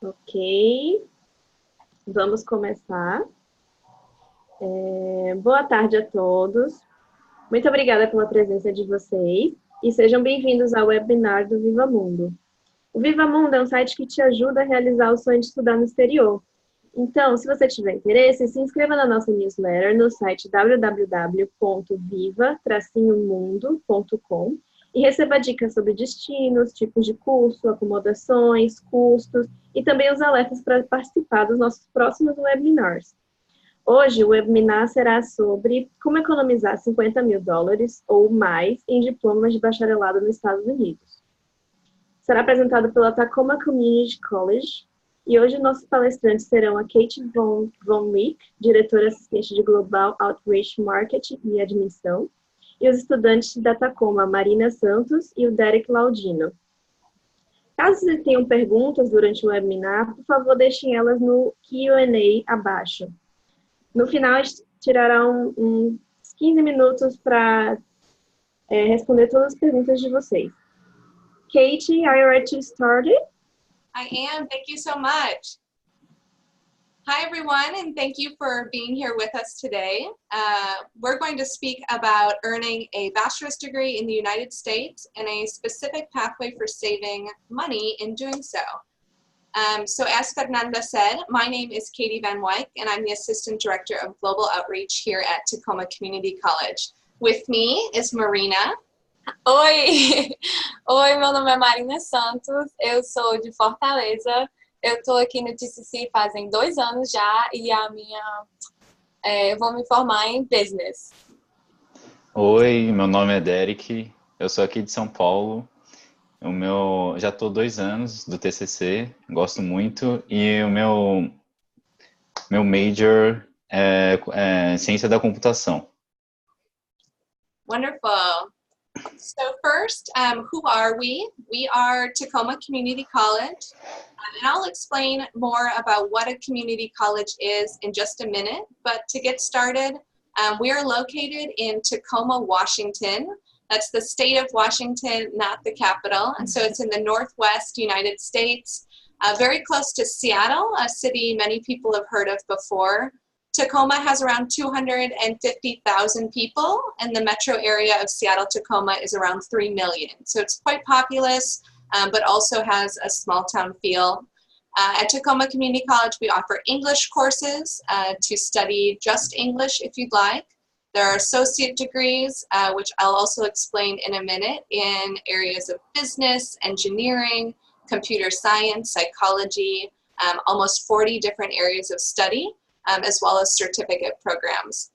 Ok, vamos começar. Boa tarde a todos. Muito obrigada pela presença de vocês e sejam bem-vindos ao webinar do Viva-Mundo. O Viva-Mundo é um site que te ajuda a realizar o sonho de estudar no exterior. Então, se você tiver interesse, se inscreva na nossa newsletter no site www.viva-mundo.com e receba dicas sobre destinos, tipos de curso, acomodações, custos e também os alertas para participar dos nossos próximos webinars. Hoje, o webinar será sobre como economizar $50 mil ou mais em diplomas de bacharelado nos Estados Unidos. Será apresentado pela Tacoma Community College e hoje nossos palestrantes serão a Kate Von Wick, diretora assistente de Global Outreach Marketing e Admissão, e os estudantes da Tacoma, Marina Santos e o Derek Laudino. Caso vocês tenham perguntas durante o webinar, por favor, deixem elas no Q&A abaixo. No final, a gente tirará uns 15 minutos para responder todas as perguntas de vocês. Kate, are you ready to start it? I am. Thank you so much. Hi, everyone, and thank you for being here with us today. We're going to speak about earning a bachelor's degree in the United States and a specific pathway for saving money in doing so. So as Fernanda said, my name is Katie Van Wyk, and I'm the Assistant Director of Global Outreach here at Tacoma Community College. With me is Marina. Oi! Oi, meu nome é Marina Santos, eu sou de Fortaleza, eu estou aqui no TCC fazem 2 anos já e eu vou me formar em Business. Oi, meu nome é Derek, eu sou aqui de São Paulo, já estou 2 anos do TCC, gosto muito, e o meu major é Ciência da Computação. Wonderful. So first, who are we? We are Tacoma Community College, and I'll explain more about what a community college is in just a minute. But to get started, we are located in Tacoma, Washington. That's the state of Washington, not the capital. And so it's in the Northwest United States, very close to Seattle, a city many people have heard of before. Tacoma has around 250,000 people, and the metro area of Seattle-Tacoma is around 3 million. So it's quite populous, but also has a small town feel. At Tacoma Community College, we offer English courses to study just English if you'd like. There are associate degrees, which I'll also explain in a minute, in areas of business, engineering, computer science, psychology, almost 40 different areas of study. As well as certificate programs.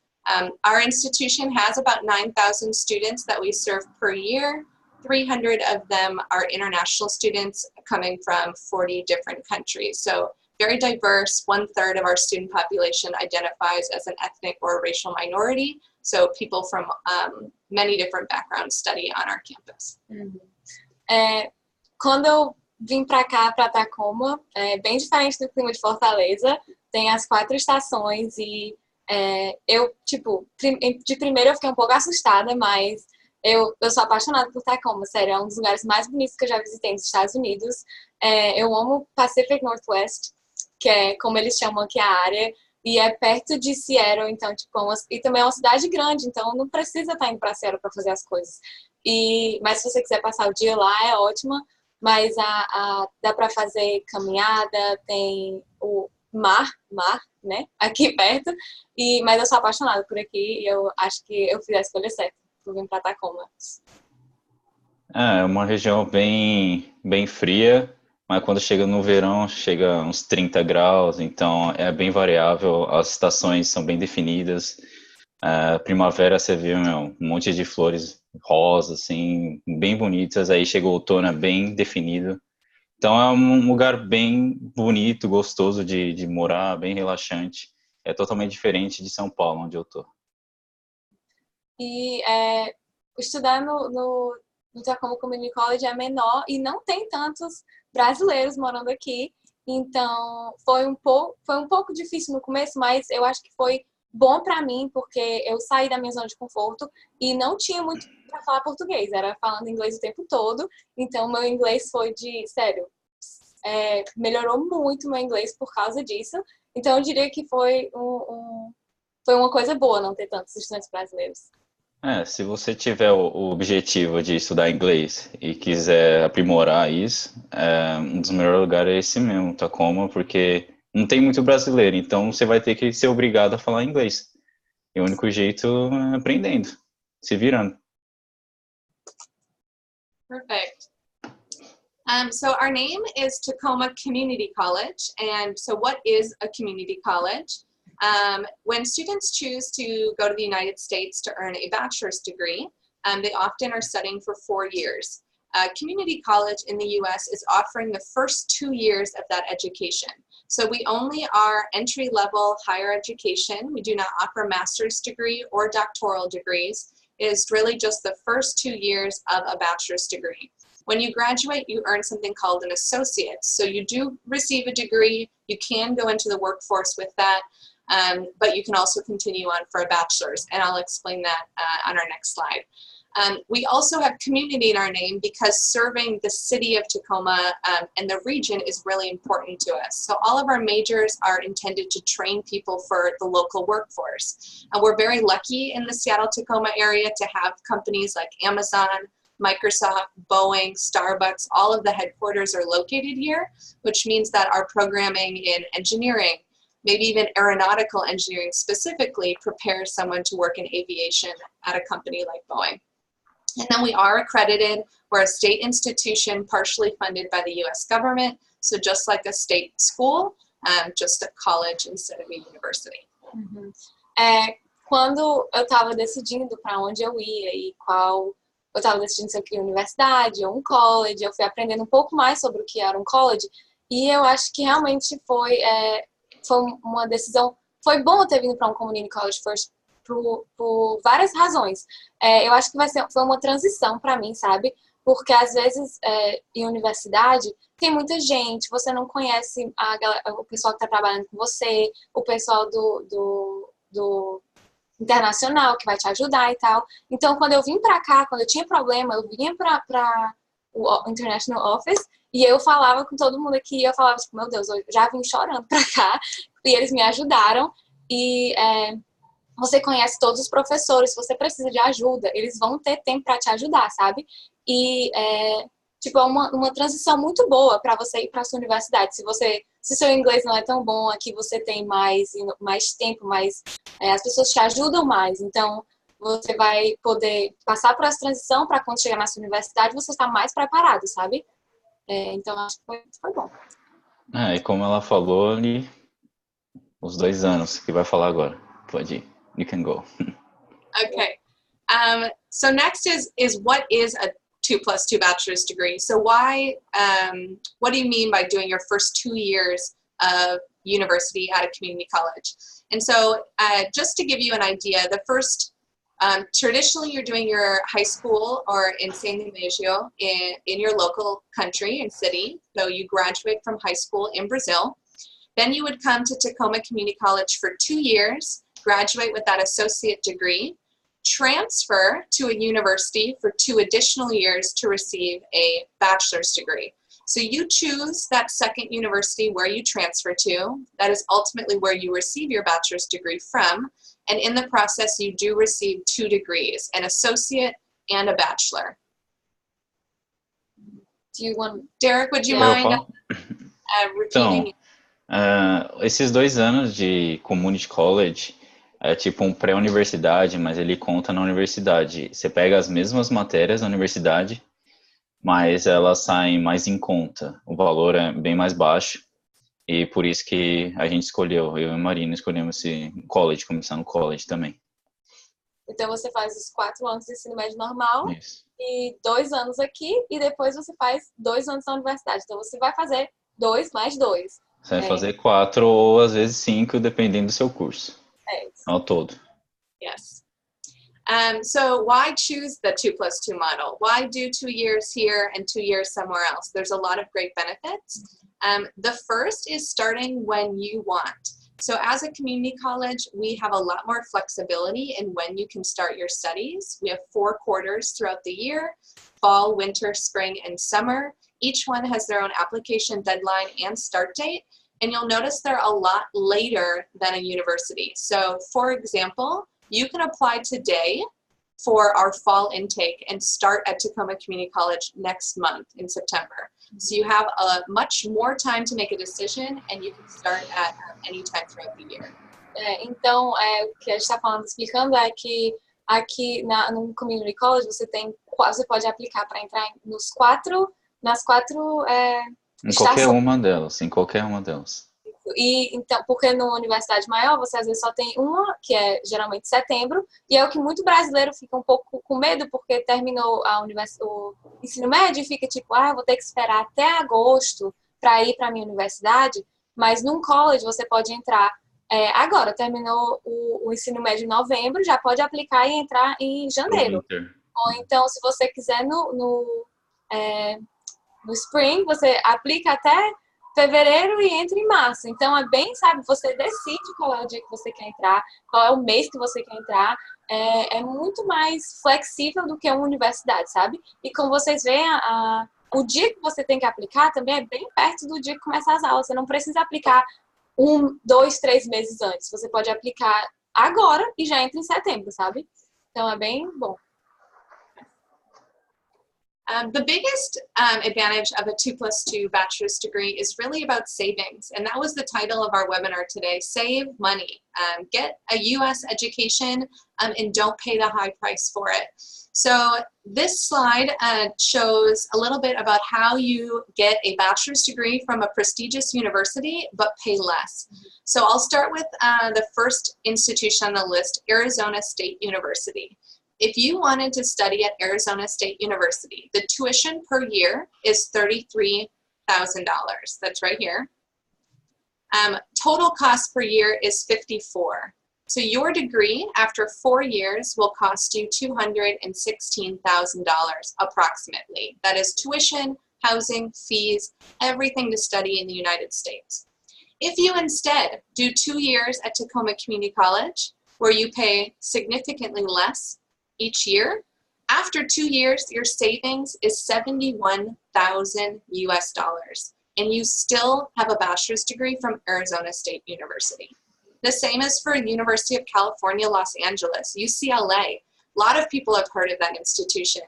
Our institution has about 9,000 students that we serve per year. 300 of them are international students coming from 40 different countries. So very diverse. 1/3 of our student population identifies as an ethnic or racial minority. So people from many different backgrounds study on our campus. Quando eu vim para cá, para Tacoma, é bem diferente do clima de Fortaleza. Tem as 4 estações e de primeiro eu fiquei um pouco assustada, mas eu sou apaixonada por Tacoma, sério, é um dos lugares mais bonitos que eu já visitei nos Estados Unidos. Eu amo Pacific Northwest, que é como eles chamam aqui a área, e é perto de Seattle, então, e também é uma cidade grande, então não precisa estar indo para Seattle para fazer as coisas. Mas se você quiser passar o dia lá, é ótima, mas dá para fazer caminhada, tem o mar, né, aqui perto, mas eu sou apaixonada por aqui e eu acho que eu fiz a escolha certa por vir para Tacoma. É uma região bem fria, mas quando chega no verão, chega uns 30 graus, então é bem variável, as estações são bem definidas. Primavera você vê um monte de flores rosas, assim, bem bonitas, aí chega o outono, é bem definido. Então é um lugar bem bonito, gostoso de morar, bem relaxante. É totalmente diferente de São Paulo, onde eu tô. E estudar no Tacoma Community College é menor e não tem tantos brasileiros morando aqui. Então foi um pouco difícil no começo, mas eu acho que foi bom para mim, porque eu saí da minha zona de conforto e não tinha muito para falar português, era falando inglês o tempo todo. Então meu inglês foi sério, melhorou muito o meu inglês por causa disso. Então, eu diria que foi uma coisa boa não ter tantos estudantes brasileiros. Se você tiver o objetivo de estudar inglês e quiser aprimorar isso, um dos melhores lugares é esse mesmo, Tacoma, porque não tem muito brasileiro, então você vai ter que ser obrigado a falar inglês. E o único jeito é aprendendo, se virando. Perfect. So our name is Tacoma Community College, and so what is a community college? When students choose to go to the United States to earn a bachelor's degree, they often are studying for 4 years. Community college in the US is offering the first 2 years of that education. So we only are entry-level higher education. We do not offer master's degree or doctoral degrees. It is really just the first 2 years of a bachelor's degree. When you graduate, you earn something called an associate. So you do receive a degree. You can go into the workforce with that, but you can also continue on for a bachelor's, and I'll explain that on our next slide. We also have community in our name because serving the city of Tacoma and the region is really important to us. So all of our majors are intended to train people for the local workforce. And we're very lucky in the Seattle-Tacoma area to have companies like Amazon, Microsoft, Boeing, Starbucks, all of the headquarters are located here, which means that our programming in engineering, maybe even aeronautical engineering specifically, prepares someone to work in aviation at a company like Boeing. And then we are accredited. We're a state institution partially funded by the US government. So just like a state school, just a college instead of a university. Uhum. Quando eu estava decidindo para onde eu ia e eu estava decidindo se eu queria universidade ou um college, eu fui aprendendo um pouco mais sobre o que era um college, e eu acho que realmente foi uma decisão, foi bom eu ter vindo para um community college first, por várias razões. Eu acho que foi uma transição para mim, sabe? Porque às vezes em universidade tem muita gente, você não conhece o pessoal que está trabalhando com você, o pessoal do internacional que vai te ajudar e tal. Então, quando eu vim para cá, quando eu tinha problema, eu vinha para o International Office e eu falava com todo mundo aqui, eu falava tipo, meu Deus, eu já vim chorando para cá e eles me ajudaram e você conhece todos os professores, se você precisa de ajuda, eles vão ter tempo para te ajudar, sabe? E tipo, é uma transição muito boa para você ir para a sua universidade. Se seu inglês não é tão bom, aqui você tem mais tempo, as pessoas te ajudam mais. Então, você vai poder passar por essa transição para quando chegar na sua universidade, você estar mais preparado, sabe? Então, acho que foi bom. E como ela falou ali, os 2 anos que vai falar agora. Pode ir. You can go. Okay. So next is what is a 2+2 bachelor's degree? So why, what do you mean by doing your first 2 years of university at a community college? And so just to give you an idea, the first, traditionally you're doing your high school or ensino médio in your local country and city. So you graduate from high school in Brazil. Then you would come to Tacoma Community College for 2 years, graduate with that associate degree, transfer to a university for 2 additional years to receive a bachelor's degree. So you choose that second university where you transfer to. That is ultimately where you receive your bachelor's degree from. And in the process, you do receive 2 degrees, an associate and a bachelor. Do you want... Derek, would you mind repeating? Então, esses 2 anos de community college é tipo um pré-universidade, mas ele conta na universidade. Você pega as mesmas matérias na universidade, mas elas saem mais em conta. O valor é bem mais baixo e por isso que a gente escolheu, eu e a Marina escolhemos esse college, começar no college também. Então você faz os 4 anos de ensino médio normal. Isso. E 2 anos aqui e depois você faz 2 anos na universidade. Então você vai fazer 2 mais 2. Você vai fazer 4 ou às vezes 5, dependendo do seu curso. Ao todo. Yes. So why choose the 2+2 model? Why do 2 years here and 2 years somewhere else? There's a lot of great benefits. The first is starting when you want. So as a community college, we have a lot more flexibility in when you can start your studies. We have 4 quarters throughout the year, fall, winter, spring, and summer. Each one has their own application deadline and start date, and you'll notice they're a lot later than a university. So, for example, you can apply today for our fall intake and start at Tacoma Community College next month in September. So you have much more time to make a decision, and you can start at any time throughout the year. Então, o que a gente está falando, explicando, é que aqui no Community College você pode aplicar para entrar nas quatro Em qualquer uma delas, em qualquer uma delas. E então, porque na universidade maior você às vezes só tem uma, que é geralmente setembro, e é o que muito brasileiro fica um pouco com medo, porque terminou o ensino médio e fica tipo, eu vou ter que esperar até agosto para ir para a minha universidade. Mas num college você pode entrar agora, terminou o ensino médio em novembro, já pode aplicar e entrar em janeiro. Ou então, se você quiser no spring, você aplica até fevereiro e entra em março. Então, é bem, você decide qual é o dia que você quer entrar, qual é o mês que você quer entrar. É muito mais flexível do que uma universidade, sabe? E como vocês veem, o dia que você tem que aplicar também é bem perto do dia que começa as aulas. Você não precisa aplicar 1, 2, 3 meses antes. Você pode aplicar agora e já entra em setembro, sabe? Então, é bem bom. The biggest advantage of a 2+2 bachelor's degree is really about savings. And that was the title of our webinar today, Save Money. Get a U.S. education and don't pay the high price for it. So this slide shows a little bit about how you get a bachelor's degree from a prestigious university but pay less. So I'll start with the first institution on the list, Arizona State University. If you wanted to study at Arizona State University, the tuition per year is $33,000. That's right here. Total cost per year is $54,000. So your degree after 4 years will cost you $216,000 approximately. That is tuition, housing, fees, everything to study in the United States. If you instead do 2 years at Tacoma Community College, where you pay significantly less each year, after 2 years, your savings is $71,000 US, and you still have a bachelor's degree from Arizona State University. The same as for University of California, Los Angeles, UCLA. A lot of people have heard of that institution.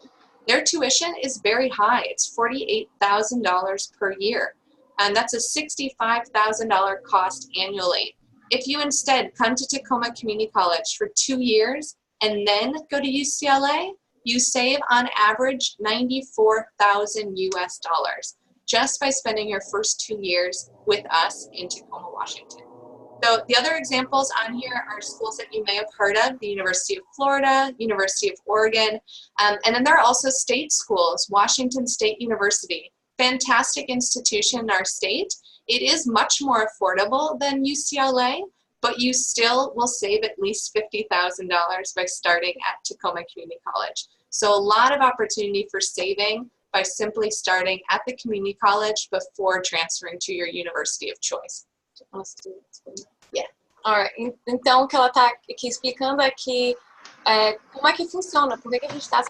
Their tuition is very high. It's $48,000 per year, and that's a $65,000 cost annually. If you instead come to Tacoma Community College for 2 years and then go to UCLA, you save on average $94,000 US just by spending your first 2 years with us in Tacoma, Washington. So the other examples on here are schools that you may have heard of, the University of Florida, University of Oregon, and then there are also state schools, Washington State University, fantastic institution in our state. It is much more affordable than UCLA, but you still will save at least $50,000 by starting at Tacoma Community College. So a lot of opportunity for saving by simply starting at the community college before transferring to your university of choice. Yeah. Alright. Então, o que ela está aqui explicando é que como é que funciona, por que a gente está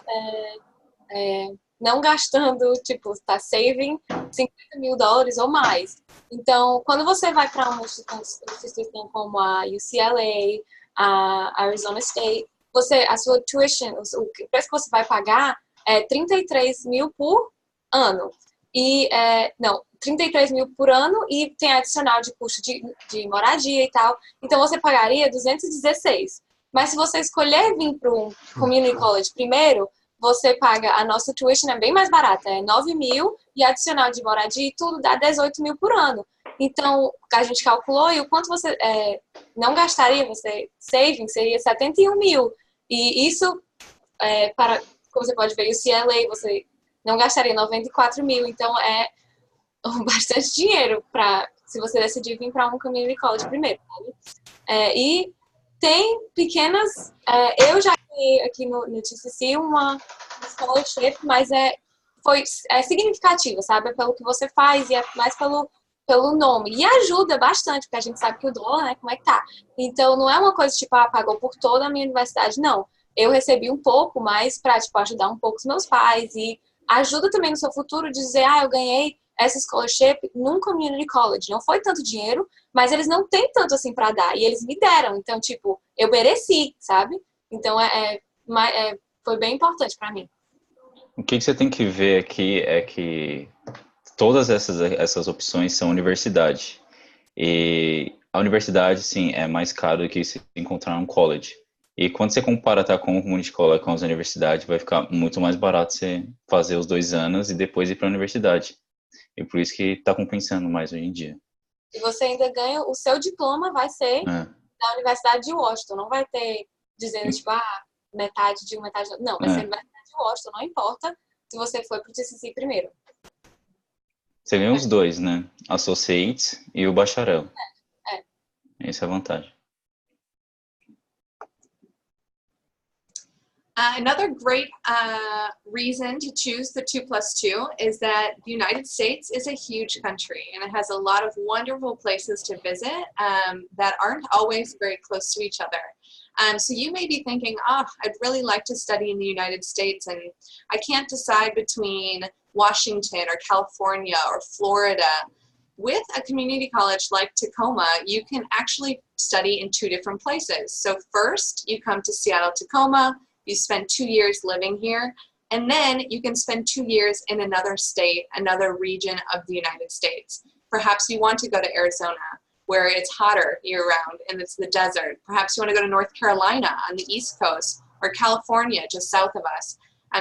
não gastando, tipo, está saving $50 mil ou mais. Então, quando você vai para uma instituição como a UCLA, a Arizona State, a sua tuition, o preço que você vai pagar é $33 mil por ano. E, não, $33 mil por ano e tem adicional de custo de moradia e tal. Então, você pagaria $216. Mas se você escolher vir para um community college primeiro, você paga, a nossa tuition é bem mais barata, é $9 mil e adicional de moradia e tudo dá $18 mil por ano. Então, a gente calculou e o quanto você não gastaria, saving seria $71 mil. E isso, como você pode ver, o CLA, você não gastaria $94 mil. Então, é bastante dinheiro se você decidir vir para um community college primeiro, sabe? E tem pequenas... eu já ganhei aqui no TCC uma scholarship, mas é significativa, sabe? É pelo que você faz e é mais pelo nome. E ajuda bastante, porque a gente sabe que o dólar, né, como é que tá. Então, não é uma coisa tipo, pagou por toda a minha universidade, não. Eu recebi um pouco mais para, tipo, ajudar um pouco os meus pais e ajuda também no seu futuro de dizer, eu ganhei essa scholarship num community college. Não foi tanto dinheiro, mas eles não têm tanto assim para dar. E eles me deram. Então, tipo, eu mereci, sabe? Então, foi bem importante para mim. O que você tem que ver aqui é que todas essas opções são universidade. E a universidade, sim, é mais caro do que se encontrar um college. E quando você compara com o community college com as universidades, vai ficar muito mais barato você fazer os 2 anos e depois ir para a universidade. E por isso que está compensando mais hoje em dia. E você ainda ganha, o seu diploma vai ser da Universidade de Washington. Não vai ter dizendo, tipo, metade de um, metade de outro. Não, vai ser a Universidade de Washington, não importa se você foi para o TCC primeiro. Você ganha os 2, né? Associate e o bacharel. Essa é a vantagem. Another great reason to choose the 2+2 is that the United States is a huge country and it has a lot of wonderful places to visit that aren't always very close to each other. So you may be thinking, I'd really like to study in the United States and I can't decide between Washington or California or Florida. With a community college like Tacoma, you can actually study in 2 different places. So first, you come to Seattle, Tacoma, you spend 2 years living here, and then you can spend 2 years in another state, another region of the United States. Perhaps you want to go to Arizona, where it's hotter year-round and it's the desert. Perhaps you want to go to North Carolina on the East Coast, or California, just south of us.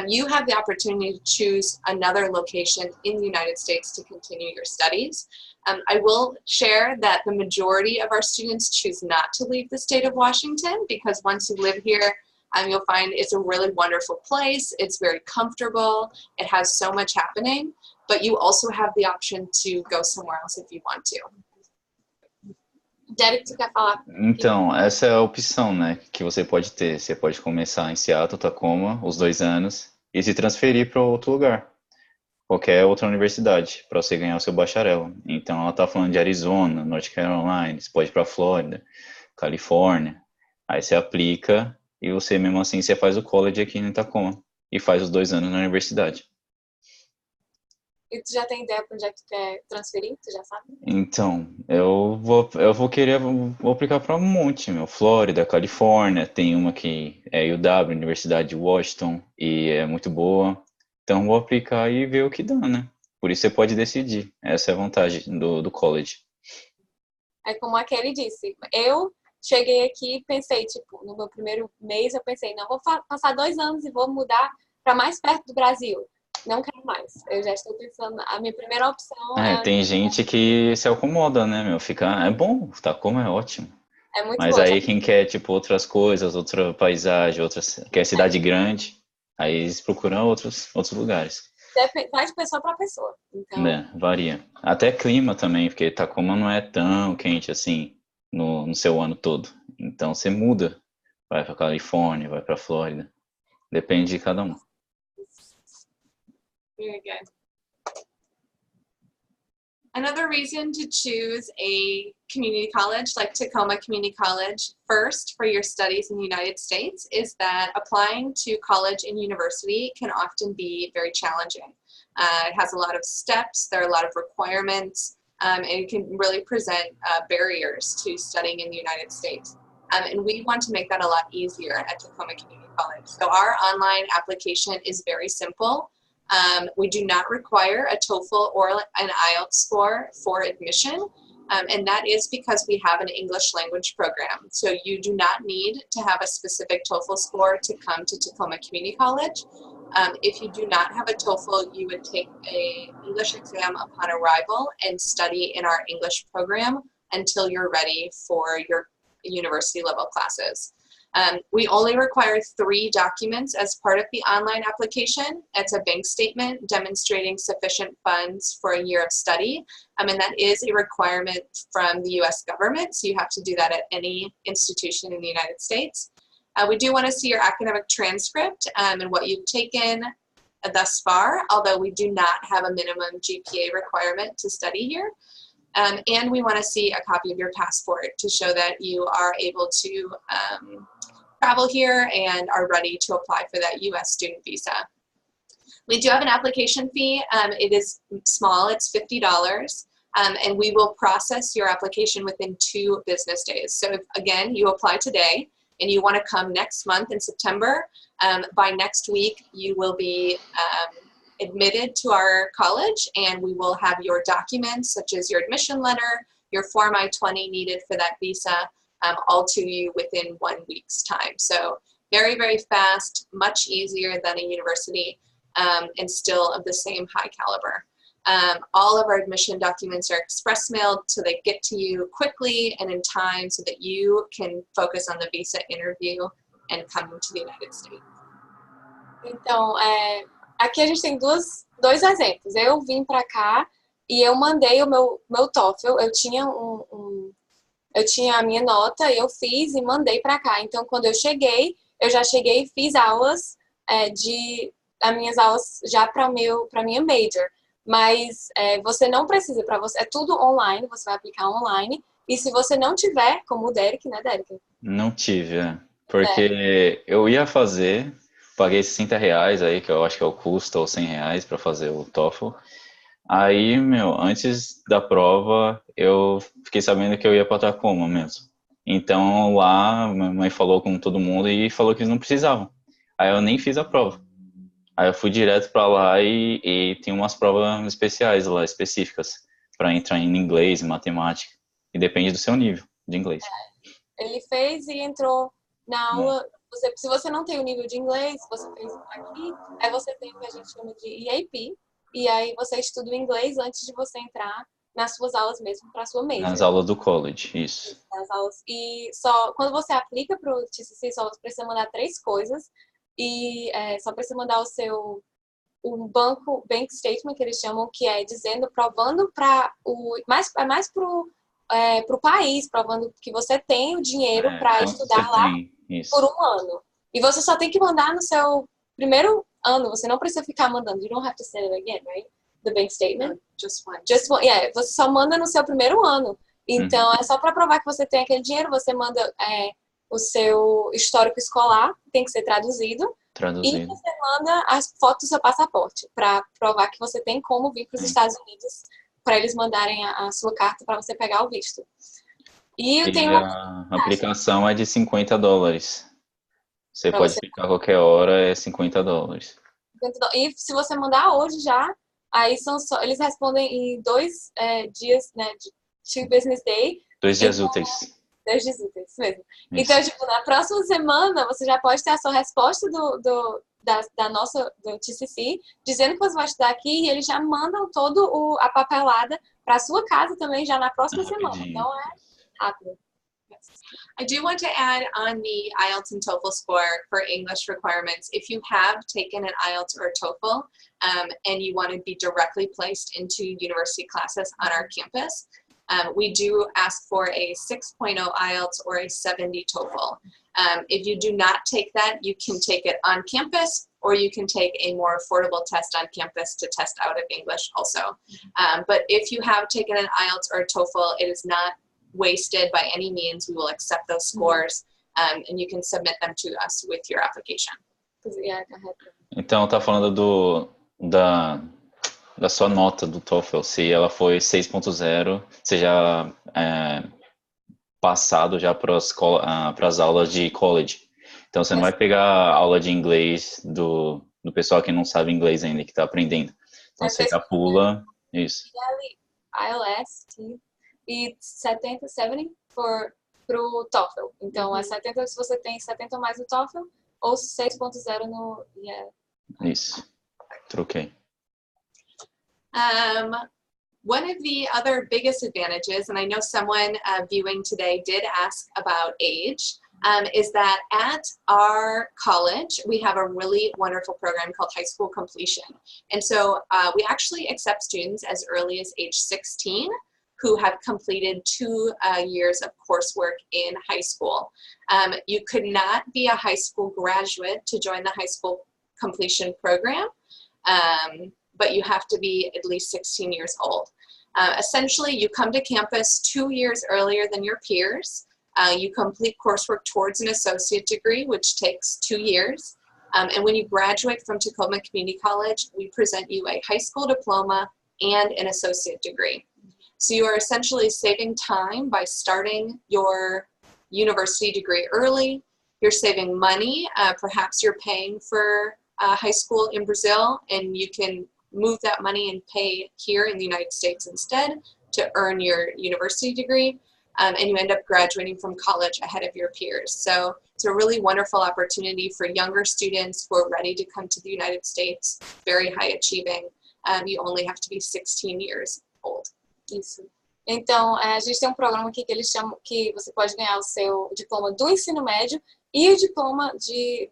You have the opportunity to choose another location in the United States to continue your studies. I will share that the majority of our students choose not to leave the state of Washington because once you live here, you'll find it's a really wonderful place. It's very comfortable. It has so much happening, but you also have the option to go somewhere else if you want to. Derek, tu quer falar? Então, essa é a opção, né, que você pode ter. Você pode começar em Seattle, Tacoma, os 2 anos, e se transferir para outro lugar, qualquer outra universidade, para você ganhar o seu bacharel. Então, ela está falando de Arizona, North Carolina, você pode ir para Flórida, Califórnia. Aí você aplica e você, mesmo assim, você faz o college aqui em Tacoma e faz os 2 anos na universidade. E tu já tem ideia para onde é que tu quer transferir? Tu já sabe? Então, eu vou aplicar para um monte, Flórida, Califórnia, tem uma que é UW, Universidade de Washington, e é muito boa. Então, vou aplicar e ver o que dá, né? Por isso você pode decidir. Essa é a vantagem do college. É como a Kelly disse, eu cheguei aqui e pensei, tipo, no meu primeiro mês eu pensei, não, vou passar 2 anos e vou mudar para mais perto do Brasil. Não quero mais. Eu já estou pensando, a minha primeira opção tem gente que se acomoda, né, é bom, Tacoma é ótimo. É muito Mas bom. aí quem quer, tipo, outras coisas, outra paisagem, quer cidade grande, aí eles procuram outros lugares. Vai de pessoa para pessoa. Então... varia. Até clima também, porque Tacoma não é tão quente assim no seu ano todo. Então você muda, vai para Califórnia, vai para Flórida. Depende de cada um. Very good. Another reason to choose a community college like Tacoma Community College first for your studies in the United States is that applying to college and university can often be very challenging. It has a lot of steps, there are a lot of requirements, and it can really present barriers to studying in the United States. And we want to make that a lot easier at Tacoma Community College. So our online application is very simple. We do not require a TOEFL or an IELTS score for admission, and that is because we have an English language program. So you do not need to have a specific TOEFL score to come to Tacoma Community College. If you do not have a TOEFL, you would take an English exam upon arrival and study in our English program until you're ready for your university level classes. We only require 3 documents as part of the online application. It's a bank statement demonstrating sufficient funds for a year of study, and that is a requirement from the U.S. government, so you have to do that at any institution in the United States. We do want to see your academic transcript and what you've taken thus far, although we do not have a minimum GPA requirement to study here. And we want to see a copy of your passport to show that you are able to travel here and are ready to apply for that U.S. student visa. We do have an application fee. It is small, it's $50. And we will process your application within 2 business days. So if, again, you apply today and you want to come next month in September, by next week you will be admitted to our college, and we will have your documents such as your admission letter, your Form I-20 needed for that visa, all to you within 1 week's time. So very, very fast, much easier than a university, and still of the same high caliber. All of our admission documents are express mailed, so they get to you quickly and in time so that you can focus on the visa interview and coming to the United States. Então, aqui a gente tem dois exemplos. Eu vim para cá e eu mandei o meu TOEFL. Eu tinha a minha nota, eu fiz e mandei para cá. Então, quando eu já cheguei e fiz aulas, as minhas aulas já para minha major. Mas você não precisa, é tudo online, você vai aplicar online. E se você não tiver, como o Derek, né, Derek? Não tive, porque eu ia fazer, paguei R$60 aí, que eu acho que é o custo, ou R$100 para fazer o TOEFL. Aí, antes da prova, eu fiquei sabendo que eu ia para Tacoma mesmo. Então, lá, minha mãe falou com todo mundo e falou que eles não precisavam. Aí eu nem fiz a prova. Aí eu fui direto para lá e tem umas provas especiais lá, específicas, para entrar em inglês, em matemática. E depende do seu nível de inglês. Ele fez e entrou na aula. Se você não tem o nível de inglês, você fez aqui, aí você tem o que a gente chama de EAP, e aí você estuda o inglês antes de você entrar nas suas aulas mesmo, para a sua major. Nas aulas do college, isso. Nas aulas. E só quando você aplica para o TCC, só você precisa mandar 3 coisas. E só precisa mandar bank statement, que eles chamam, que é provando para mais para o país, provando que você tem o dinheiro para estudar lá por 1 ano. E você só tem que mandar no seu primeiro ano, você não precisa ficar mandando. You don't have to send it again, right? The bank statement? No, just one. Just one, yeah. Você só manda no seu primeiro ano. Então, é só para provar que você tem aquele dinheiro, você manda o seu histórico escolar, tem que ser traduzido. E você manda as fotos do seu passaporte para provar que você tem como vir para os Estados Unidos, para eles mandarem a sua carta para você pegar o visto. E a aplicação é de $50. Você pode aplicar a qualquer hora, é $50. E se você mandar hoje já, aí eles respondem em 2 dias, né, de 2 business day. 2 dias úteis. 2 dias úteis, isso mesmo. Então, tipo, na próxima semana, você já pode ter a sua resposta do TCC, dizendo que você vai estudar aqui, e eles já mandam a papelada para a sua casa também, já na próxima semana. Então, é rápido. I do want to add on the IELTS and TOEFL score for English requirements. If you have taken an IELTS or a TOEFL and you want to be directly placed into university classes on our campus, we do ask for a 6.0 IELTS or a 70 TOEFL. If you do not take that, you can take it on campus, or you can take a more affordable test on campus to test out of English also. But if you have taken an IELTS or a TOEFL, it is not wasted by any means. We will accept those scores, and you can submit them to us with your application. Então, tá falando da sua nota do TOEFL, se ela foi 6.0, você já passado já para as aulas de college. Então, você não vai pegar a aula de inglês do pessoal que não sabe inglês ainda, que está aprendendo. Então, você já pula isso. IELTS e 70 pro TOEFL. Então, é 70 se você tem 70 mais no TOEFL, ou 6.0 no... Isso. Troquei. One of the other biggest advantages, and I know someone viewing today did ask about age, is that at our college, we have a really wonderful program called High School Completion. And so we actually accept students as early as age 16 who have completed 2 years of coursework in high school. You could not be a high school graduate to join the High School Completion program, but you have to be at least 16 years old. Essentially, you come to campus 2 years earlier than your peers. You complete coursework towards an associate degree, which takes 2 years. And when you graduate from Tacoma Community College, we present you a high school diploma and an associate degree. So you are essentially saving time by starting your university degree early. You're saving money. Perhaps you're paying for high school in Brazil, and you can move that money and pay here in the United States instead to earn your university degree. And you end up graduating from college ahead of your peers. So it's a really wonderful opportunity for younger students who are ready to come to the United States, very high achieving. You only have to be 16 years old. Isso. Então, a gente tem um programa aqui que eles chamam que você pode ganhar o seu diploma do ensino médio e o diploma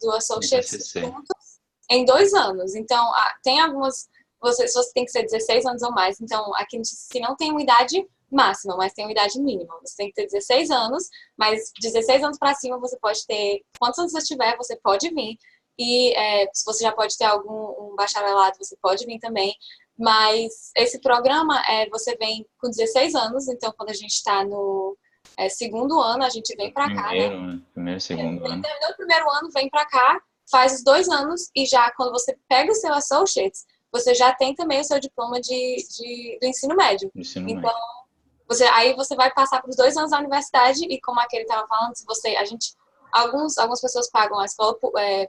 do associate juntos em 2 anos. Então, tem algumas, você tem que ser 16 anos ou mais. Então, aqui no TCC não tem uma idade máxima, mas tem uma idade mínima. Você tem que ter 16 anos, mas 16 anos para cima você pode ter, quantos anos você tiver, você pode vir. E se você já pode ter um bacharelado, você pode vir também. Mas esse programa, você vem com 16 anos, então quando a gente está no segundo ano, a gente vem para cá, né? Primeiro, segundo ano. Terminou o primeiro ano, vem para cá, faz os 2 anos, e já quando você pega o seu associates, você já tem também o seu diploma do ensino médio. Então, aí você vai passar para os 2 anos da universidade, e como aquele estava falando, algumas pessoas pagam a escola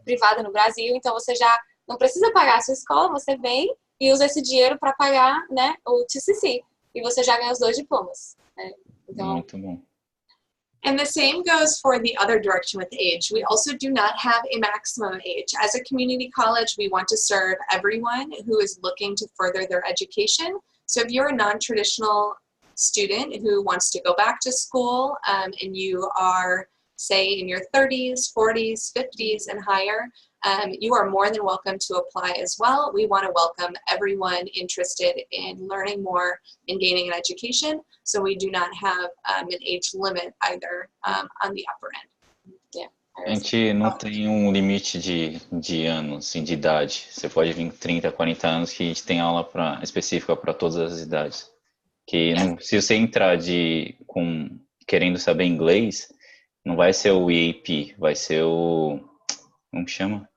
privada no Brasil, então você já não precisa pagar a sua escola, você vem e usa esse dinheiro para pagar, né, o TCC. E você já ganha os 2 diplomas. Né? Então, muito bom. And the same goes for the other direction with age. We also do not have a maximum age. As a community college, we want to serve everyone who is looking to further their education. So if you're a non-traditional student who wants to go back to school and you are, say, in your 30s, 40s, 50s, and higher, you are more than welcome to apply as well. We want to welcome everyone interested in learning more and gaining an education, so we do not have an age limit either on the upper end. Yeah. A gente não tem um limite de anos, assim, de idade. Você pode vir 30, 40 anos que a gente tem aula específica para todas as idades. Que não, se você entrar querendo saber inglês, não vai ser o EAP, vai ser o... Como que chama?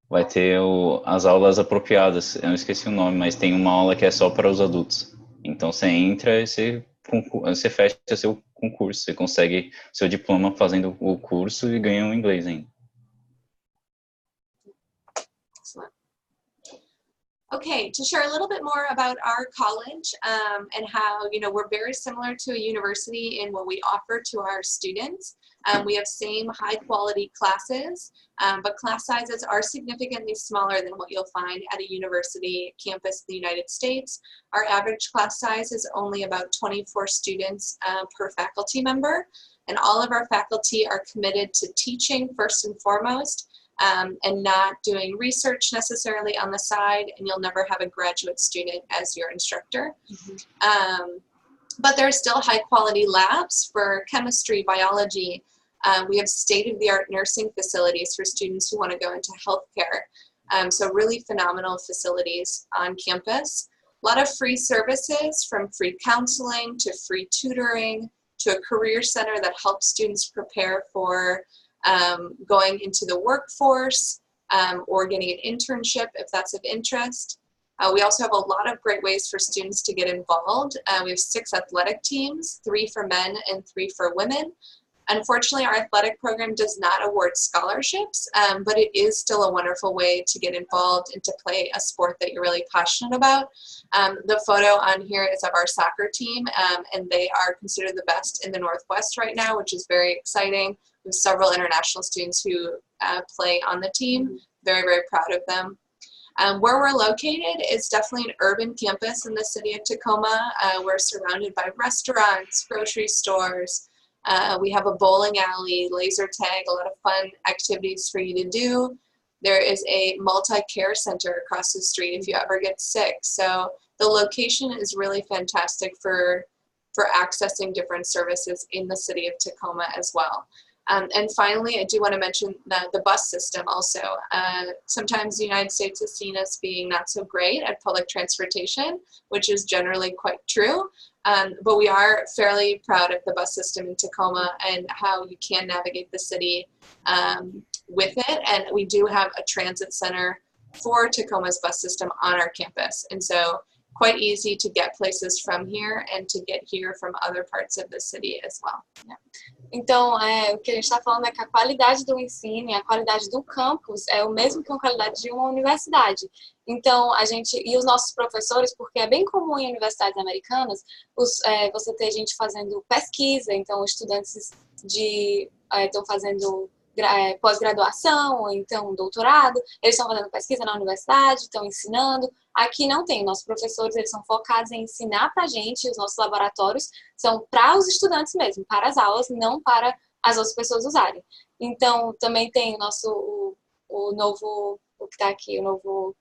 Vai ter as aulas apropriadas. Eu não esqueci o nome, mas tem uma aula que é só para os adultos. Então você entra e você fecha seu concurso. Você consegue seu diploma fazendo o curso e ganha o inglês ainda. Okay, to share a little bit more about our college and how, we're very similar to a university in what we offer to our students. We have same high quality classes, but class sizes are significantly smaller than what you'll find at a university campus in the United States. Our average class size is only about 24 students per faculty member, and all of our faculty are committed to teaching first and foremost, and not doing research necessarily on the side, and you'll never have a graduate student as your instructor. Mm-hmm. But there are still high quality labs for chemistry, biology. We have state-of-the-art nursing facilities for students who want to go into healthcare. So really phenomenal facilities on campus. A lot of free services, from free counseling to free tutoring to a career center that helps students prepare for going into the workforce or getting an internship if that's of interest. We also have a lot of great ways for students to get involved. We have 6 athletic teams, 3 for men and 3 for women. Unfortunately, our athletic program does not award scholarships, but it is still a wonderful way to get involved and to play a sport that you're really passionate about. The photo on here is of our soccer team, and they are considered the best in the Northwest right now, which is very exciting. We have several international students who play on the team. Very, very proud of them. Where we're located is definitely an urban campus in the city of Tacoma. We're surrounded by restaurants, grocery stores. We have a bowling alley, laser tag, a lot of fun activities for you to do. There is a multi-care center across the street if you ever get sick. So the location is really fantastic for accessing different services in the city of Tacoma as well. And finally, I do want to mention the bus system also. Sometimes the United States is seen as being not so great at public transportation, which is generally quite true. But we are fairly proud of the bus system in Tacoma and how you can navigate the city with it. And we do have a transit center for Tacoma's bus system on our campus. And so quite easy to get places from here and to get here from other parts of the city as well. Yeah. Então, o que a gente está falando é que a qualidade do ensino e a qualidade do campus é o mesmo que a qualidade de uma universidade. Então, e os nossos professores, porque é bem comum em universidades americanas, você ter gente fazendo pesquisa, então estudantes estão fazendo pós-graduação, ou então doutorado, eles estão fazendo pesquisa na universidade, estão ensinando. Aqui não tem, nossos professores eles são focados em ensinar para a gente, os nossos laboratórios são para os estudantes mesmo, para as aulas, não para as outras pessoas usarem. Então, também tem o novo, o que está aqui, o novo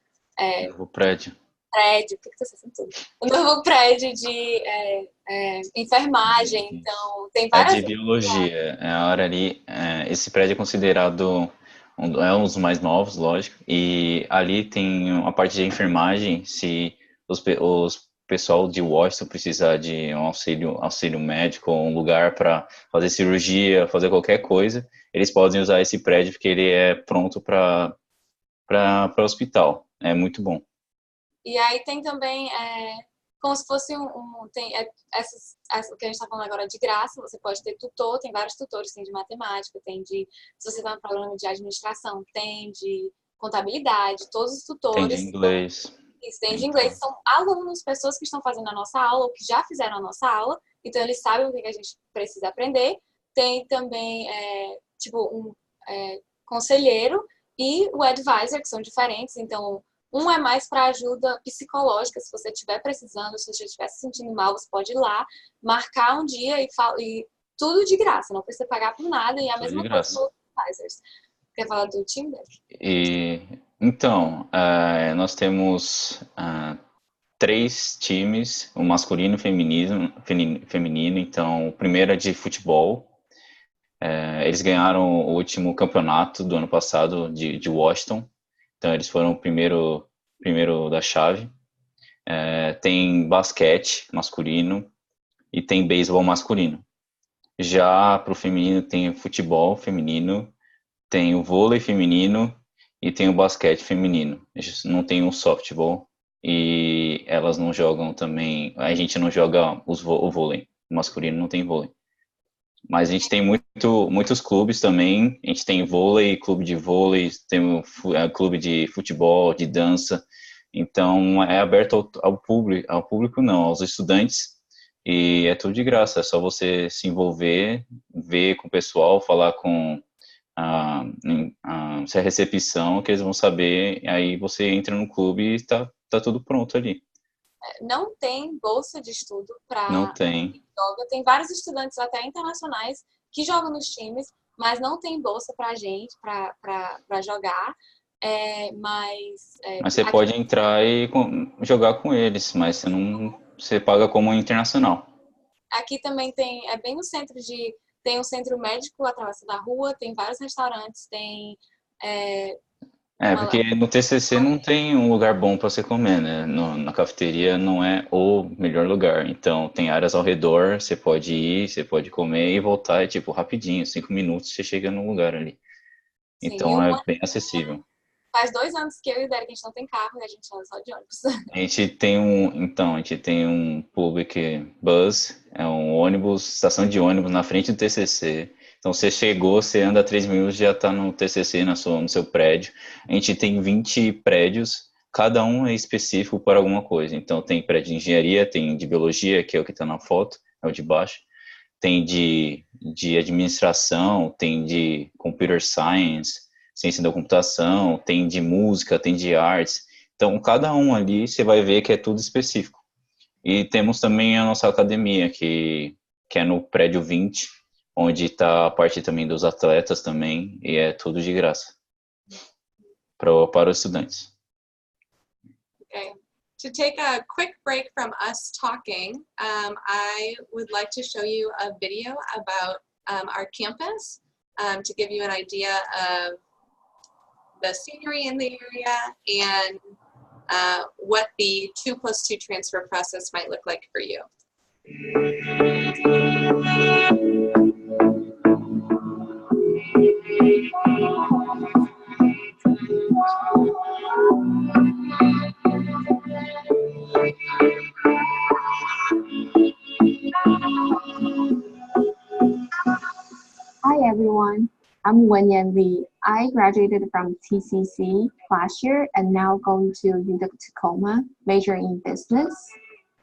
prédio. Por que você está tudo? O novo prédio de enfermagem, então tem várias... de biologia, a área ali, esse prédio é considerado um dos mais novos, lógico, e ali tem a parte de enfermagem, se os pessoal de Washington precisar de um auxílio médico, um lugar para fazer cirurgia, fazer qualquer coisa, eles podem usar esse prédio porque ele é pronto para hospital, é muito bom. E aí tem também, como se fosse o que a gente está falando agora de graça, você pode ter tutor, tem vários tutores, tem de matemática, tem de, se você está no programa de administração, tem de contabilidade, todos os tutores. Tem de inglês. Isso, tem de inglês, são alunos, pessoas que estão fazendo a nossa aula, ou que já fizeram a nossa aula, então eles sabem o que a gente precisa aprender. Tem também, conselheiro e o advisor, que são diferentes, então um é mais para ajuda psicológica, se você estiver precisando, se você estiver se sentindo mal, você pode ir lá, marcar um dia e tudo de graça, não precisa pagar por nada, e a mesma coisa com os advisors. Quer falar do time dele? Então, nós temos 3 times, o masculino e feminino. Então, o primeiro é de futebol. Eles ganharam o último campeonato do ano passado de Washington. Então, eles foram o primeiro da chave. Tem basquete masculino e tem beisebol masculino. Já para o feminino tem o futebol feminino, tem o vôlei feminino e tem o basquete feminino. Não tem o softball e elas não jogam também. A gente não joga o vôlei. O masculino não tem vôlei. Mas a gente tem muitos clubes também. A gente tem vôlei, clube de vôlei, tem clube de futebol, de dança. Então, é aberto ao público não, aos estudantes. E é tudo de graça, é só você se envolver, ver com o pessoal, falar com a recepção, que eles vão saber. Aí você entra no clube e tá tudo pronto ali. Não tem bolsa de estudo para não tem. Joga. Tem vários estudantes até internacionais que jogam nos times, mas não tem bolsa para gente para jogar. Mas você pode entrar e jogar com eles, mas você paga como internacional. Aqui também é bem no centro tem um centro médico atravessado da rua, tem vários restaurantes, tem porque no TCC não tem um lugar bom para você comer, né? Na cafeteria não é o melhor lugar. Então, tem áreas ao redor, você pode ir, você pode comer e voltar, rapidinho, 5 minutos você chega no lugar ali. Sim, então, é bem acessível. Faz 2 anos que eu e o Derek, a gente não tem carro e a gente anda só de ônibus. A gente tem um public bus, é um ônibus, estação de ônibus na frente do TCC. Então, você chegou, você anda 3 minutos, já está no TCC, no seu prédio. A gente tem 20 prédios, cada um é específico para alguma coisa. Então, tem prédio de engenharia, tem de biologia, que é o que está na foto, é o de baixo. Tem de administração, tem de computer science, ciência da computação, tem de música, tem de artes. Então, cada um ali, você vai ver que é tudo específico. E temos também a nossa academia, que é no prédio 20, onde está a parte também dos atletas também, e é tudo de graça para os estudantes. Okay. To take a quick break from us talking, I would like to show you a video about our campus to give you an idea of the scenery in the area and what the 2+2 transfer process might look like for you. I'm Wenyan Lee. I graduated from TCC last year and now going to Tacoma, majoring in business.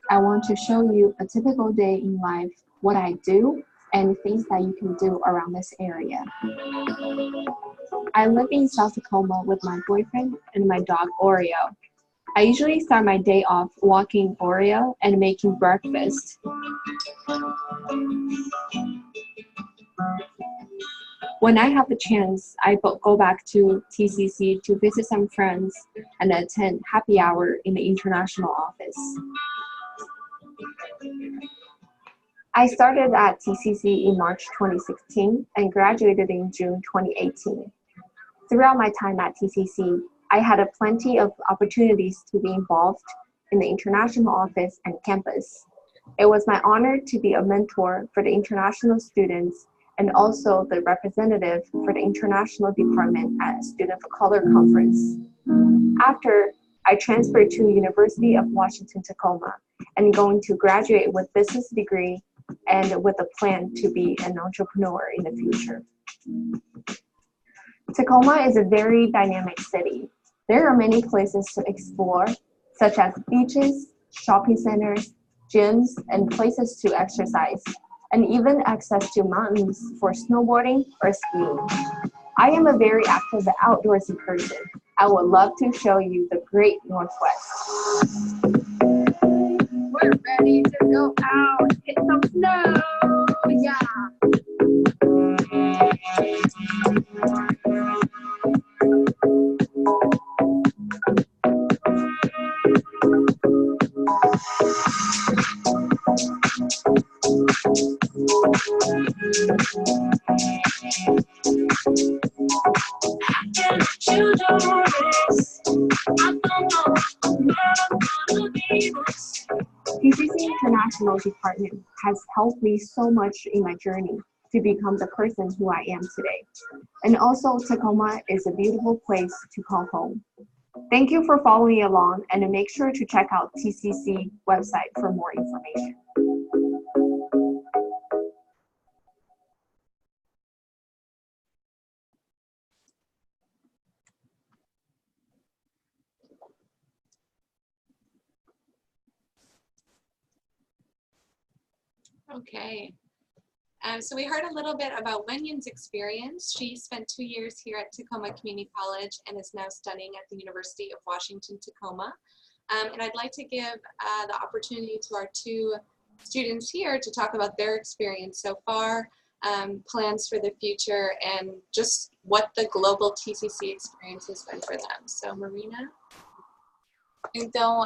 I want to show you a typical day in life, what I do, and things that you can do around this area. I live in South Tacoma with my boyfriend and my dog Oreo. I usually start my day off walking Oreo and making breakfast. When I have a chance, I go back to TCC to visit some friends and attend happy hour in the international office. I started at TCC in March 2016 and graduated in June 2018. Throughout my time at TCC, I had plenty of opportunities to be involved in the international office and campus. It was my honor to be a mentor for the international students and also the representative for the international department at Student of Color Conference. After, I transferred to University of Washington, Tacoma, and going to graduate with business degree and with a plan to be an entrepreneur in the future. Tacoma is a very dynamic city. There are many places to explore, such as beaches, shopping centers, gyms, and places to exercise, and even access to mountains for snowboarding or skiing. I am a very active outdoorsy person. I would love to show you the great Northwest. We're ready to go out, hit some snow, yeah. TCC International Department has helped me so much in my journey to become the person who I am today. And also, Tacoma is a beautiful place to call home. Thank you for following along, and make sure to check out TCC website for more information. Okay. So we heard a little bit about Wenyan's experience. She spent 2 years here at Tacoma Community College and is now studying at the University of Washington, Tacoma. And I'd like to give the opportunity to our 2 students here to talk about their experience so far, plans for the future, and just what the global TCC experience has been for them. So Marina? Então,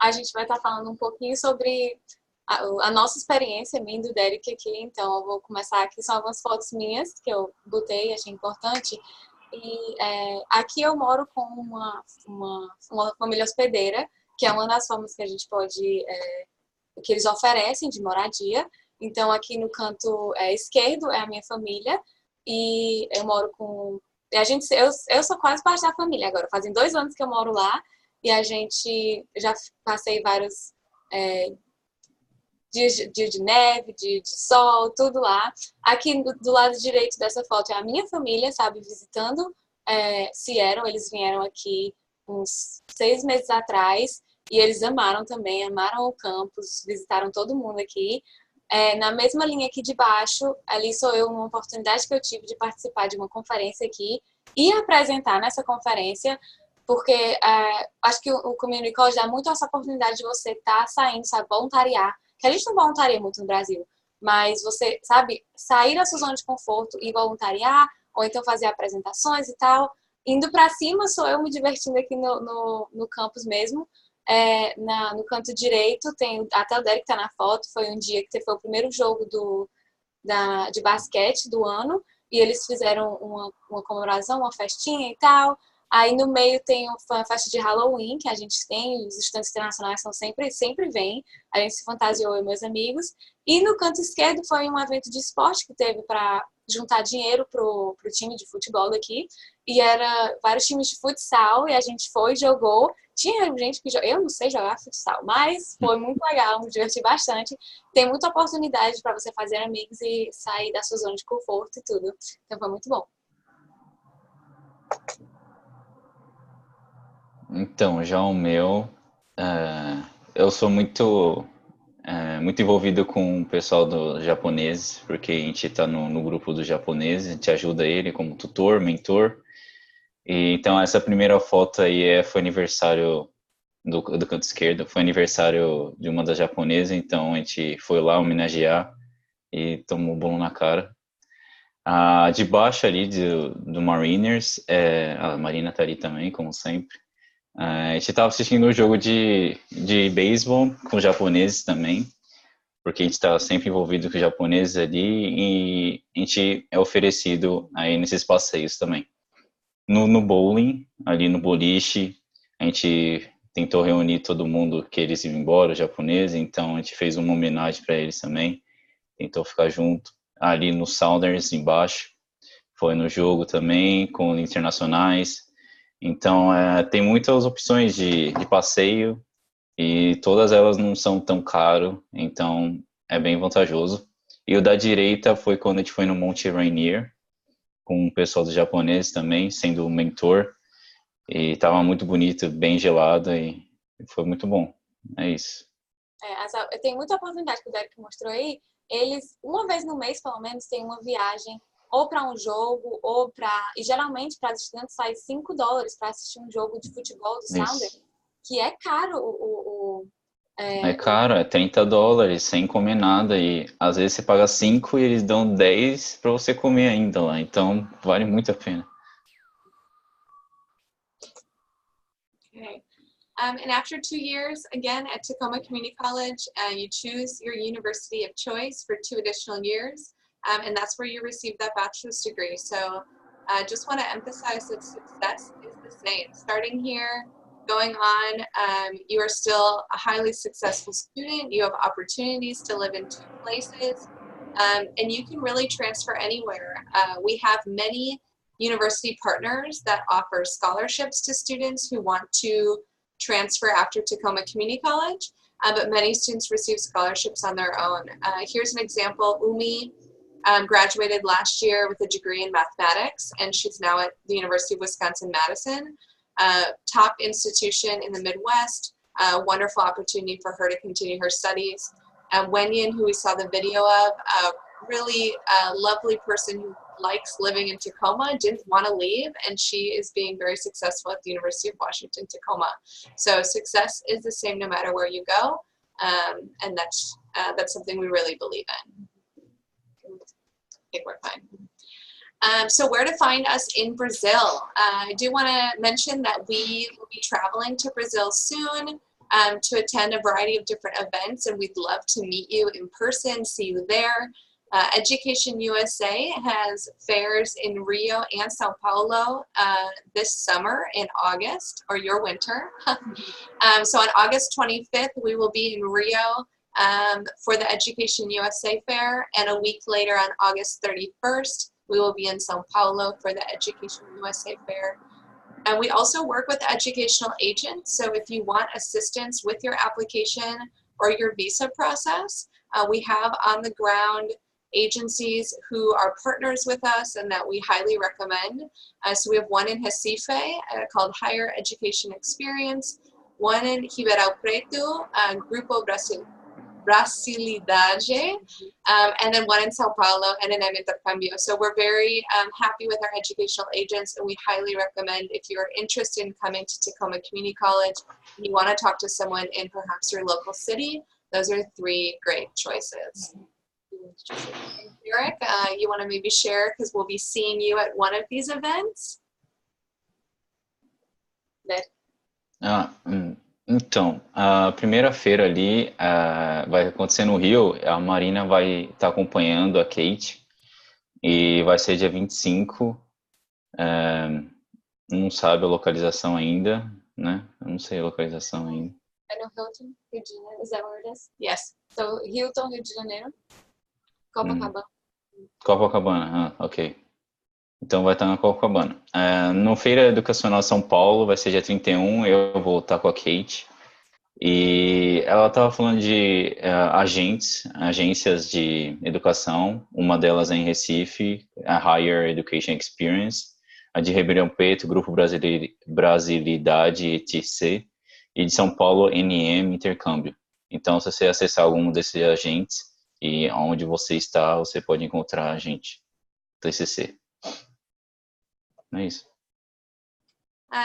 a gente vai estar falando pouquinho sobre a nossa experiência, minha e do Derek aqui. Então, eu vou começar aqui, são algumas fotos minhas que eu botei, achei importante. E aqui eu moro com uma família hospedeira, que é uma das formas que a gente pode, que eles oferecem de moradia. Então, aqui no canto esquerdo é a minha família, e eu moro com... Eu sou quase parte da família agora, fazem 2 anos que eu moro lá, e a gente já passei vários... dia de neve, de sol, tudo lá. Aqui do lado direito dessa foto é a minha família, sabe, visitando Seattle. Eles vieram aqui uns 6 meses atrás e eles amaram também, amaram o campus, visitaram todo mundo aqui. Na mesma linha aqui de baixo, ali sou eu, uma oportunidade que eu tive de participar de uma conferência aqui e apresentar nessa conferência, porque acho que o Community College dá muito essa oportunidade de você estar saindo, sabe, voluntariar, que a gente não voluntaria muito no Brasil, mas você, sabe, sair da sua zona de conforto e voluntariar, ou então fazer apresentações e tal. Indo para cima, sou eu me divertindo aqui no campus mesmo. No canto direito, tem até o Derek tá na foto, foi um dia que foi o primeiro jogo de basquete do ano, e eles fizeram uma comemoração, uma festinha e tal. Aí no meio tem uma festa de Halloween, que a gente tem, os estudantes internacionais sempre vêm, a gente se fantasiou, eu e meus amigos. E no canto esquerdo foi um evento de esporte que teve para juntar dinheiro pro time de futebol daqui. E era vários times de futsal e a gente foi e jogou. Tinha gente que eu não sei jogar futsal, mas foi muito legal, me diverti bastante. Tem muita oportunidade para você fazer amigos e sair da sua zona de conforto e tudo. Então foi muito bom. Então, já o meu, eu sou muito envolvido com o pessoal do japonês, porque a gente está no grupo do japonês, a gente ajuda ele como tutor, mentor. E, então, essa primeira foto aí foi aniversário do canto esquerdo, foi aniversário de uma das japonesas, então a gente foi lá homenagear e tomou um bolo na cara. De baixo ali do Mariners, a Marina tá ali também, como sempre. A gente estava assistindo o jogo de beisebol com os japoneses também, porque a gente está sempre envolvido com os japoneses ali e a gente é oferecido aí nesses passeios também. No bowling, ali no boliche, a gente tentou reunir todo mundo que eles iam embora, os japoneses, então a gente fez uma homenagem para eles também, tentou ficar junto. Ali no Sounders, embaixo, foi no jogo também, com internacionais. Então, tem muitas opções de passeio e todas elas não são tão caro, então é bem vantajoso. E o da direita foi quando a gente foi no Monte Rainier, com o pessoal dos japoneses também, sendo o mentor. E estava muito bonito, bem gelado e foi muito bom. É isso. Tem muita oportunidade que o Derek mostrou aí. Eles, uma vez no mês, pelo menos, tem uma viagem ou para um jogo, ou para... E geralmente, para os estudantes, sai $5 para assistir um jogo de futebol do Sounder, que é caro. É caro, é $30, sem comer nada. E às vezes você paga 5 e eles dão 10 para você comer ainda lá. Então, vale muito a pena. Okay. And after 2 years, again, at Tacoma Community College, you choose your university of choice for 2 additional years. And that's where you receive that bachelor's degree. So I just want to emphasize that success is the same. Starting here, going on, you are still a highly successful student. You have opportunities to live in 2 places. And you can really transfer anywhere. We have many university partners that offer scholarships to students who want to transfer after Tacoma Community College, but many students receive scholarships on their own. Here's an example. Umi graduated last year with a degree in mathematics, and she's now at the University of Wisconsin-Madison, top institution in the Midwest, wonderful opportunity for her to continue her studies. Wenyan, who we saw the video of, a really lovely person who likes living in Tacoma, didn't want to leave, and she is being very successful at the University of Washington, Tacoma. So success is the same no matter where you go, and that's something we really believe in. I think we're fine. So where to find us in Brazil? I do want to mention that we will be traveling to Brazil soon to attend a variety of different events, and we'd love to meet you in person, see you there. Education USA has fairs in Rio and Sao Paulo this summer in August, or your winter. So on August 25th, we will be in Rio for the Education USA Fair, and a week later on August 31st, we will be in Sao Paulo for the Education USA Fair. And we also work with educational agents, so if you want assistance with your application or your visa process, we have on the ground agencies who are partners with us and that we highly recommend. So we have one in Recife called Higher Education Experience, one in Ribeirão Preto, Grupo Brasilidade, and then one in Sao Paulo and in Intercambio. So we're very happy with our educational agents, and we highly recommend, if you're interested in coming to Tacoma Community College and you want to talk to someone in perhaps your local city, those are 3 great choices. Eric, you want to maybe share, because we'll be seeing you at one of these events? Então, a primeira feira ali vai acontecer no Rio. A Marina vai estar acompanhando a Kate e vai ser dia 25. Não sabe a localização ainda, né? Eu não sei a localização ainda. É no Hilton, Rio de Janeiro. Is that where it is? Yes. So, Hilton, Rio de Janeiro. Copacabana. Copacabana, ok. Então vai estar na Copacabana. No Feira Educacional São Paulo vai ser dia 31, eu vou estar com a Kate. E ela estava falando de agências de educação. Uma delas é em Recife, a Higher Education Experience. A de Ribeirão Preto, Grupo Brasilidade, ETC. E de São Paulo, NM Intercâmbio. Então, se você acessar algum desses agentes e onde você está, você pode encontrar a gente, TCC. É isso.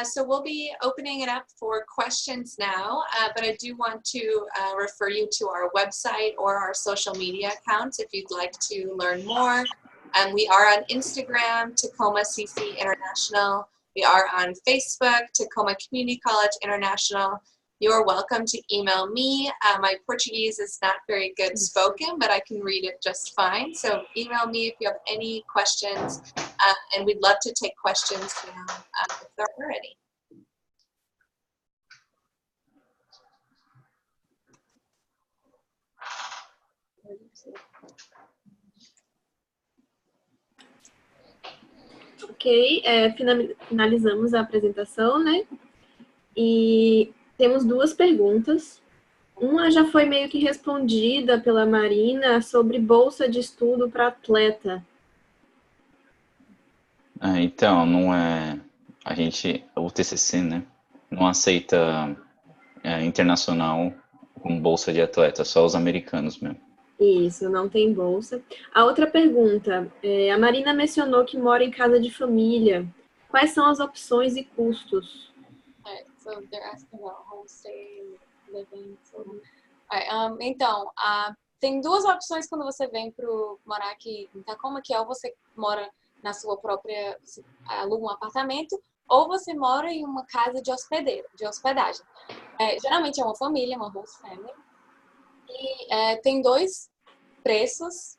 So we'll be opening it up for questions now, but I do want to refer you to our website or our social media accounts if you'd like to learn more. We are on Instagram, Tacoma CC International. We are on Facebook, Tacoma Community College International. You're welcome to email me. My Portuguese is not very good spoken, but I can read it just fine. So email me if you have any questions, and we'd love to take questions now if there are any. Ok, finalizamos a apresentação, né? E temos duas perguntas. Uma já foi meio que respondida pela Marina sobre bolsa de estudo para atleta. Então, não é... o TCC, né? Não aceita internacional com bolsa de atleta, só os americanos mesmo. Isso, não tem bolsa. A outra pergunta, a Marina mencionou que mora em casa de família. Quais são as opções e custos? So they're asking about homestay, living. Então, tem duas opções quando você vem para morar aqui em Tacoma, que é ou você mora na sua própria, você aluga um apartamento, ou você mora em uma casa de hospedagem. Geralmente é uma família, uma host family. E tem dois preços.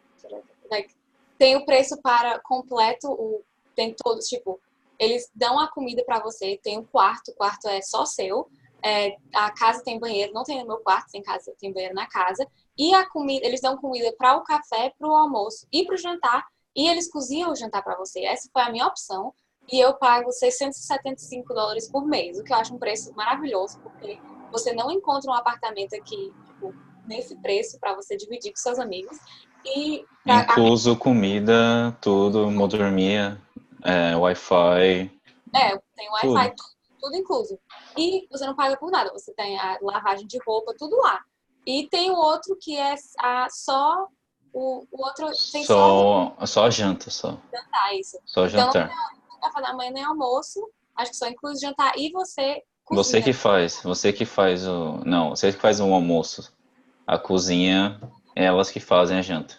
Tem o preço para completo, tem todos, tipo, eles dão a comida para você, tem o quarto é só seu. A casa tem banheiro, não tem no meu quarto, tem banheiro na casa. E a comida, eles dão comida para o café, para o almoço e para o jantar. E eles cozinham o jantar para você. Essa foi a minha opção. E eu pago $675 por mês, o que eu acho um preço maravilhoso, porque você não encontra um apartamento aqui, tipo, nesse preço para você dividir com seus amigos. Incluso comida, tudo, mordomia, Wi-Fi. Tem Wi-Fi, tudo incluso. E você não paga por nada, você tem a lavagem de roupa, tudo lá. E tem o outro que é só o outro tem só a janta, só. Jantar, isso. Só jantar. Então não tem café da manhã nem almoço, acho que só inclui jantar e você cozinha. Você que faz o almoço. A cozinha, elas que fazem a janta.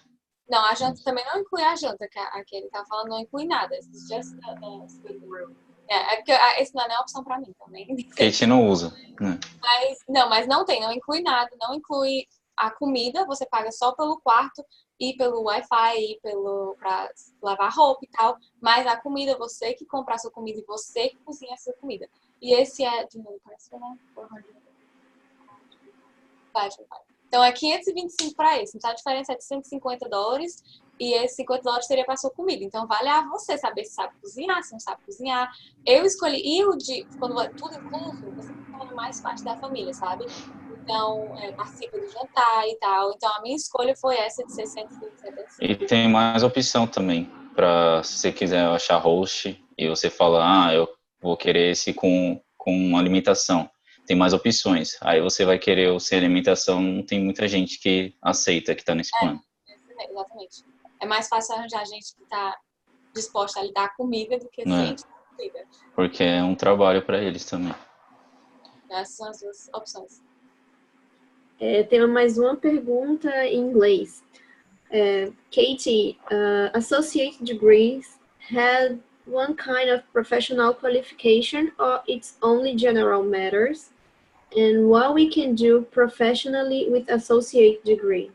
Não, a janta também não inclui a janta, que ele tá falando, não inclui nada. It's just the sleeping room. Porque esse não é nem opção pra mim também. Kate não usa. Mas não inclui nada, não inclui a comida, você paga só pelo quarto e pelo Wi-Fi e pra lavar roupa e tal. Mas a comida, você que compra a sua comida e você que cozinha a sua comida. E esse de novo, parece, né? 400. Então é 525 para esse. Então a diferença é de $150 e esses $50 seria para sua comida. Então vale a você saber se sabe cozinhar, se não sabe cozinhar. Eu escolhi, quando é tudo incluso, você torna mais parte da família, sabe? Então participa do jantar e tal. Então a minha escolha foi essa de 675. E tem mais opção também, para se você quiser achar host e você fala, eu vou querer esse com alimentação. Tem mais opções. Aí você vai querer o sem alimentação, não tem muita gente que aceita, que está nesse plano. Exatamente. É mais fácil arranjar gente que está disposta a lhe dar comida do que sem comida. Porque é um trabalho para eles também. Essas são as duas opções. Tem mais uma pergunta em inglês. Katie, associate degrees have one kind of professional qualification or it's only general matters? And what we can do professionally with associate degree?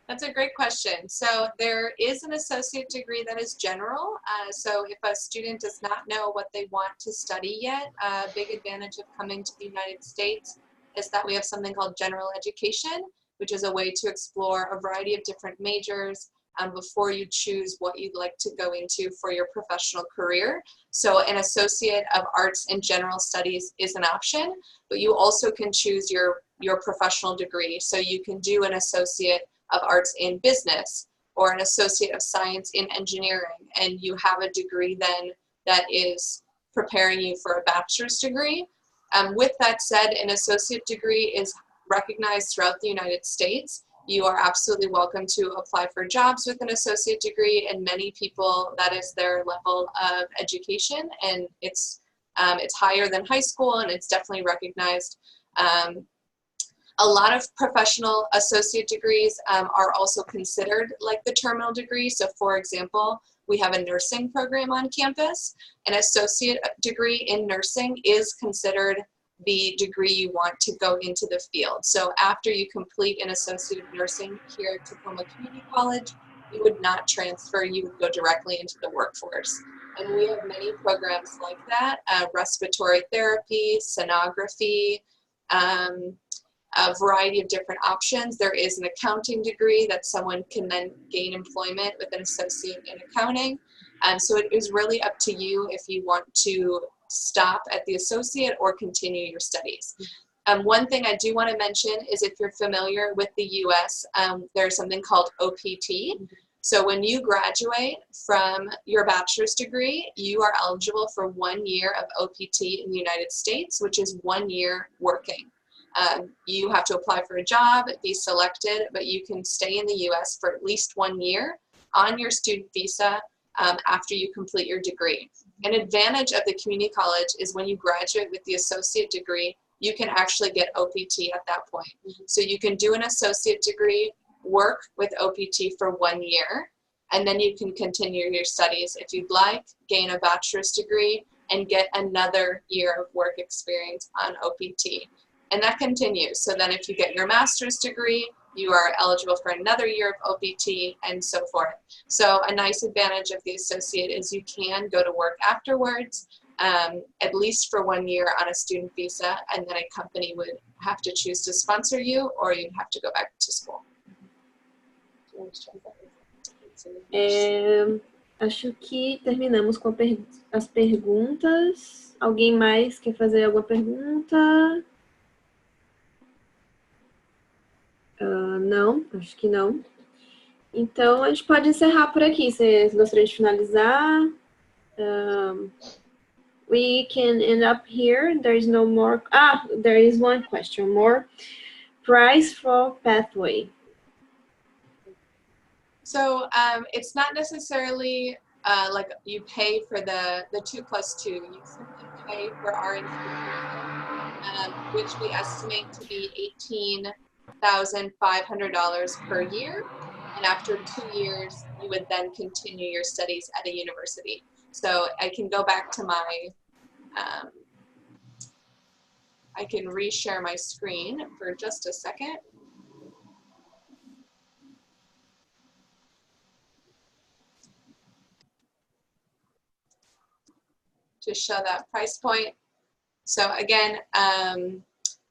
That's a great question. So there is an associate degree that is general. So if a student does not know what they want to study yet, a big advantage of coming to the United States is that we have something called general education, which is a way to explore a variety of different majors. before you choose what you'd like to go into for your professional career. So an Associate of Arts in General Studies is an option, but you also can choose your professional degree. So you can do an Associate of Arts in Business or an Associate of Science in Engineering, and you have a degree then that is preparing you for a bachelor's degree. With that said, an associate degree is recognized throughout the United States. You are absolutely welcome to apply for jobs with an associate degree, and many people, that is their level of education, and it's higher than high school, and it's definitely recognized. A lot of professional associate degrees are also considered like the terminal degree. So for example, we have a nursing program on campus. An associate degree in nursing is considered the degree you want to go into the field. So after you complete an associate of nursing here at Tacoma Community College, you would not transfer, you would go directly into the workforce. And we have many programs like that, respiratory therapy, sonography, a variety of different options. There is an accounting degree that someone can then gain employment with an associate in accounting. So it is really up to you if you want to stop at the associate or continue your studies. One thing I do want to mention is if you're familiar with the US, there's something called OPT. So when you graduate from your bachelor's degree, you are eligible for 1 year of OPT in the United States, which is 1 year working. You have to apply for a job, be selected, but you can stay in the US for at least 1 year on your student visa after you complete your degree. An advantage of the community college is when you graduate with the associate degree, you can actually get OPT at that point. So you can do an associate degree, work with OPT for 1 year, and then you can continue your studies if you'd like, gain a bachelor's degree, and get another year of work experience on OPT. And that continues. So then if you get your master's degree, you are eligible for another year of OPT and so forth. So a nice advantage of the associate is you can go to work afterwards, at least for 1 year on a student visa, and then a company would have to choose to sponsor you, or you'd have to go back to school. Acho que terminamos com as perguntas. Alguém mais quer fazer alguma pergunta? Não, acho que não. Então, a gente pode encerrar por aqui. Vocês gostariam de finalizar? We can end up here. There is no more. There is one question more. Price for pathway. So it's not necessarily like you pay for the 2+2. You simply pay for our institution, which we estimate to be $18,500 per year. And after 2 years, you would then continue your studies at a university. So I can go back to my, I can reshare my screen for just a second. To show that price point. So again,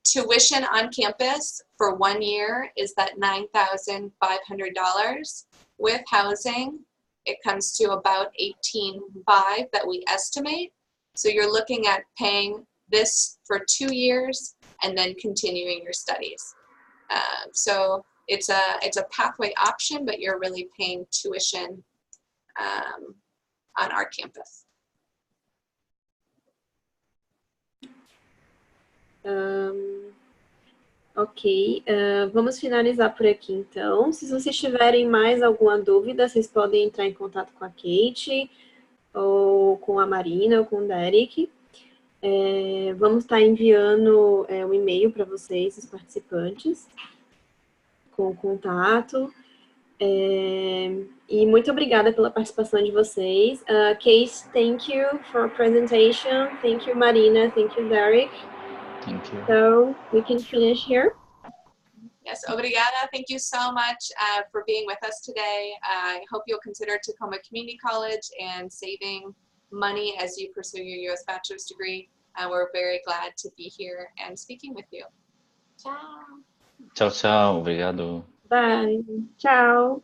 tuition on campus for 1 year is that $9,500. With housing, it comes to about $18,500 that we estimate. So you're looking at paying this for 2 years and then continuing your studies. So it's a pathway option, but you're really paying tuition on our campus. Ok, vamos finalizar por aqui então. Se vocês tiverem mais alguma dúvida, vocês podem entrar em contato com a Kate, ou com a Marina, ou com o Derek. Vamos estar enviando um e-mail para vocês, os participantes, com o contato. E muito obrigada pela participação de vocês. Kate, thank you for presentation. Thank you, Marina. Thank you, Derek. Thank you. So we can finish here. Yes, obrigada. Thank you so much for being with us today. I hope you'll consider Tacoma Community College and saving money as you pursue your U.S. bachelor's degree. We're very glad to be here and speaking with you. Tchau. Tchau, tchau. Obrigado. Bye. Ciao.